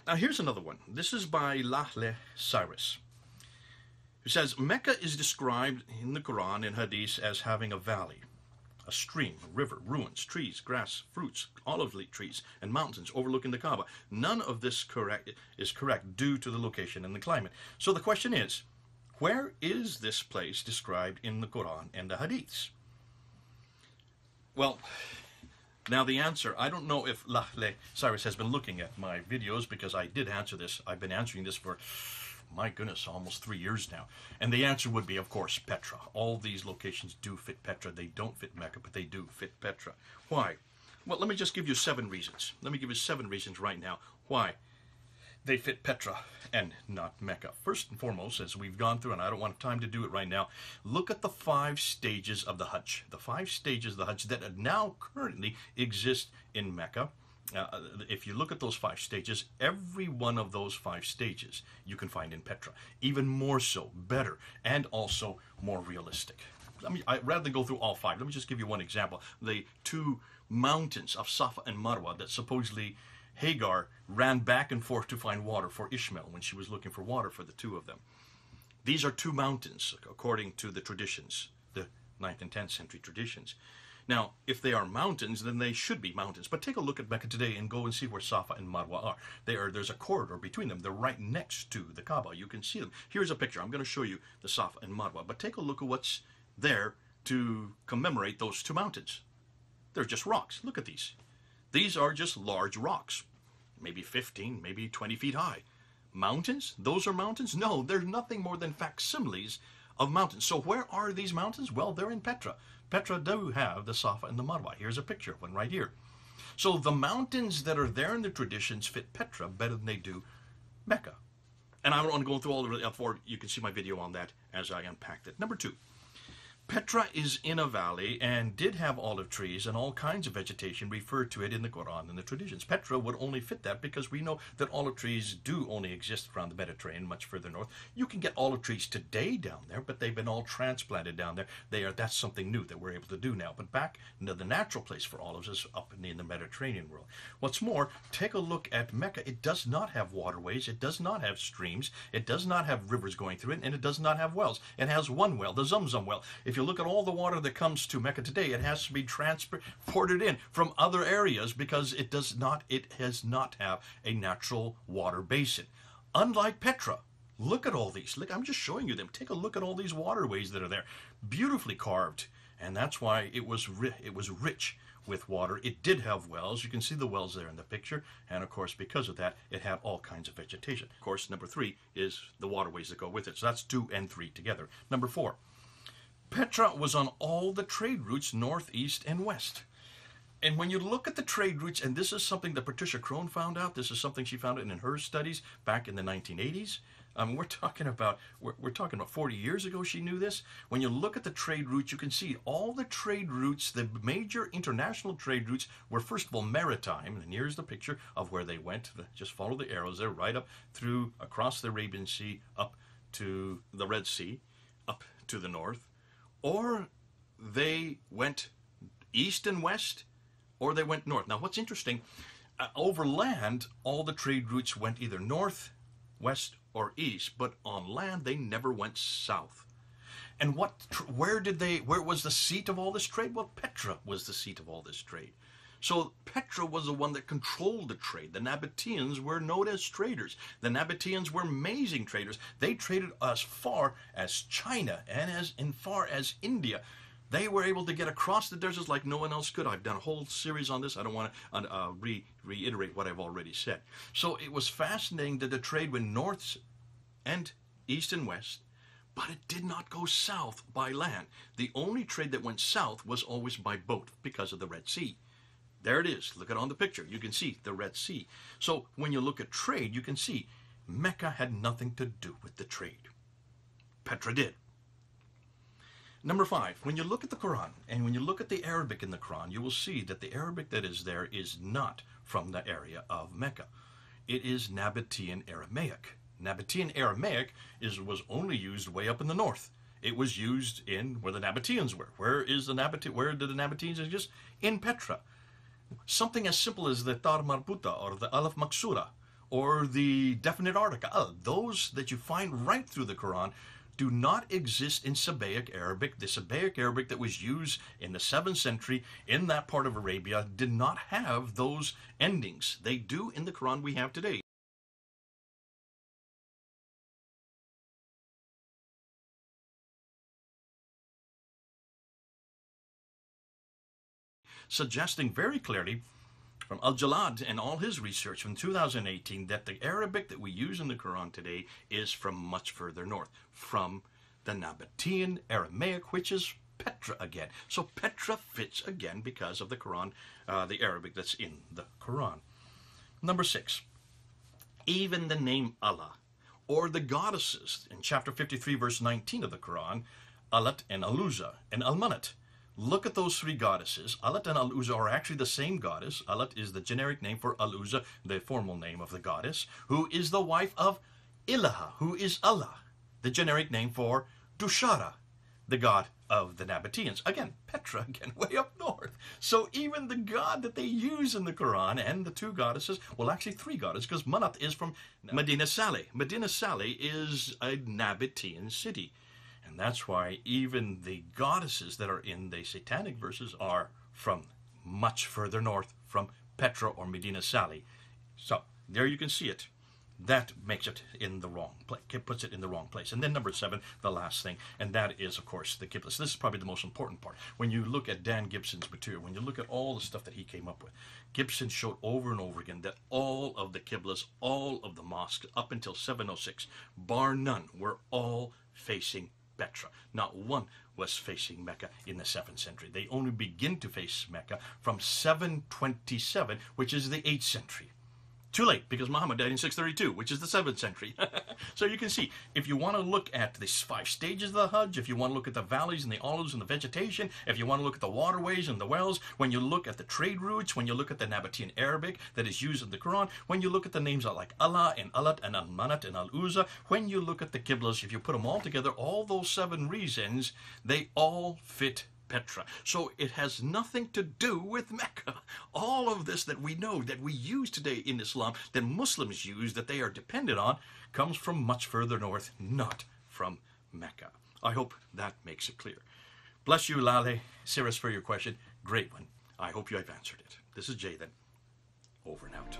Now here's another one. This is by Lahle Cyrus, who says, Mecca is described in the Quran and Hadis as having a valley, a stream, a river, ruins, trees, grass, fruits, olive leaf trees, and mountains overlooking the Kaaba. None of this is correct due to the location and the climate. So the question is, where is this place described in the Quran and the Hadiths? Well, now the answer, I don't know if Lahle Cyrus has been looking at my videos, because I did answer this. I've been answering this for, my goodness, almost 3 years now. And the answer would be, of course, Petra. All these locations do fit Petra. They don't fit Mecca, but they do fit Petra. Why? Well, let me just give you 7 reasons. Let me give you 7 reasons right now why they fit Petra and not Mecca. First and foremost, as we've gone through, and I don't want time to do it right now, look at the 5 stages of the Hajj. The 5 stages of the Hajj that now currently exist in Mecca. If you look at those 5 stages, every one of those 5 stages you can find in Petra. Even more so, better, and also more realistic. Rather than go through all 5, let me just give you one example. The 2 mountains of Safa and Marwa that supposedly Hagar ran back and forth to find water for Ishmael when she was looking for water for the 2 of them. These are 2 mountains, according to the traditions, the 9th and 10th century traditions. Now, if they are mountains, then they should be mountains. But take a look at Mecca today and go and see where Safa and Marwa are. There's a corridor between them. They're right next to the Kaaba. You can see them. Here's a picture. I'm going to show you the Safa and Marwa. But take a look at what's there to commemorate those 2 mountains. They're just rocks. Look at these. These are just large rocks. Maybe 15, maybe 20 feet high. Mountains? Those are mountains? No, they're nothing more than facsimiles of mountains. So where are these mountains? Well, they're in Petra. Petra do have the Safa and the Marwa. Here's a picture of one right here. So the mountains that are there in the traditions fit Petra better than they do Mecca. And I don't want to go through all of it, for you can see my video on that as I unpacked it. Number 2. Petra is in a valley and did have olive trees and all kinds of vegetation referred to it in the Quran and the traditions. Petra would only fit that because we know that olive trees do only exist around the Mediterranean, much further north. You can get olive trees today down there, but they've been all transplanted down there. That's something new that we're able to do now. But back into the natural place for olives is up in the Mediterranean world. What's more, take a look at Mecca. It does not have waterways. It does not have streams. It does not have rivers going through it, and it does not have wells. It has one well, the Zamzam well. If you look at all the water that comes to Mecca today, it has to be transported in from other areas because it does not have a natural water basin. Unlike Petra, look at all these. Look, I'm just showing you them. Take a look at all these waterways that are there, beautifully carved, and that's why it was rich with water. It did have wells. You can see the wells there in the picture, and of course, because of that, it had all kinds of vegetation. Of course, number 3 is the waterways that go with it. So that's 2 and 3 together. Number 4. Petra was on all the trade routes north, east, and west. And when you look at the trade routes, and this is something that Patricia Crone found out, this is something she found out in her studies back in the 1980s. We're talking about 40 years ago she knew this. When you look at the trade routes, you can see all the trade routes, the major international trade routes were first of all maritime, and here's the picture of where they went. Just follow the arrows there, right up through, across the Arabian Sea, up to the Red Sea, up to the north. Or they went east and west, or they went north. Now, what's interesting, over land, all the trade routes went either north, west, or east, but on land, they never went south. And where was the seat of all this trade? Well, Petra was the seat of all this trade. So Petra was the one that controlled the trade. The Nabateans were known as traders. The Nabateans were amazing traders. They traded as far as China and as far as India. They were able to get across the deserts like no one else could. I've done a whole series on this. I don't want to reiterate what I've already said. So it was fascinating that the trade went north and east and west, but it did not go south by land. The only trade that went south was always by boat because of the Red Sea. There it is. Look at it on the picture. You can see the Red Sea. So when you look at trade, you can see Mecca had nothing to do with the trade. Petra did. Number 5, when you look at the Quran and when you look at the Arabic in the Quran, you will see that the Arabic that is there is not from the area of Mecca. It is Nabatean Aramaic. Nabatean Aramaic was only used way up in the north. It was used in where the Nabateans were. Where did the Nabateans exist? In Petra. Something as simple as the tar marbuta or the alaf maksura or the definite article. Those that you find right through the Quran do not exist in Sabbaic Arabic. The Sabbaic Arabic that was used in the 7th century in that part of Arabia did not have those endings. They do in the Quran we have today. Suggesting very clearly from Al-Jalad and all his research from 2018 that the Arabic that we use in the Quran today is from much further north, from the Nabatean Aramaic, which is Petra again. So Petra fits again because of the Quran, the Arabic that's in the Quran. Number 6, even the name Allah or the goddesses in chapter 53 verse 19 of the Quran, Alat and Aluza and Almanat. Look at those 3 goddesses. Alat and Aluza are actually the same goddess. Alat is the generic name for Aluza, the formal name of the goddess, who is the wife of Ilaha, who is Allah, the generic name for Dushara, the god of the Nabateans. Again, Petra, again, way up north. So even the god that they use in the Quran and the 2 goddesses, well, actually 3 goddesses, because Manat is from Medina Saleh. Medina Saleh is a Nabatean city. And that's why even the goddesses that are in the satanic verses are from much further north, from Petra or Medina Saleh. So there you can see it. That makes it in the wrong place, puts it in the wrong place. And then number 7, the last thing, and that is, of course, the Qibla. So this is probably the most important part. When you look at Dan Gibson's material, when you look at all the stuff that he came up with, Gibson showed over and over again that all of the Qiblas, all of the mosques, up until 706, bar none, were all facing Petra. Not one was facing Mecca in the 7th century. They only begin to face Mecca from 727, which is the 8th century. Too late, because Muhammad died in 632, which is the 7th century. So you can see, if you want to look at the 5 stages of the Hajj, if you want to look at the valleys and the olives and the vegetation, if you want to look at the waterways and the wells, when you look at the trade routes, when you look at the Nabatean Arabic that is used in the Quran, when you look at the names like Allah and Alat and Al-Manat and Al-Uzza, when you look at the Qiblas, if you put them all together, all those 7 reasons, they all fit Petra. So it has nothing to do with Mecca. All of this that we know, that we use today in Islam, that Muslims use, that they are dependent on, comes from much further north, not from Mecca. I hope that makes it clear. Bless you, Lale, Cyrus, for your question. Great one. I hope you have answered it. This is Jay then. Over and out.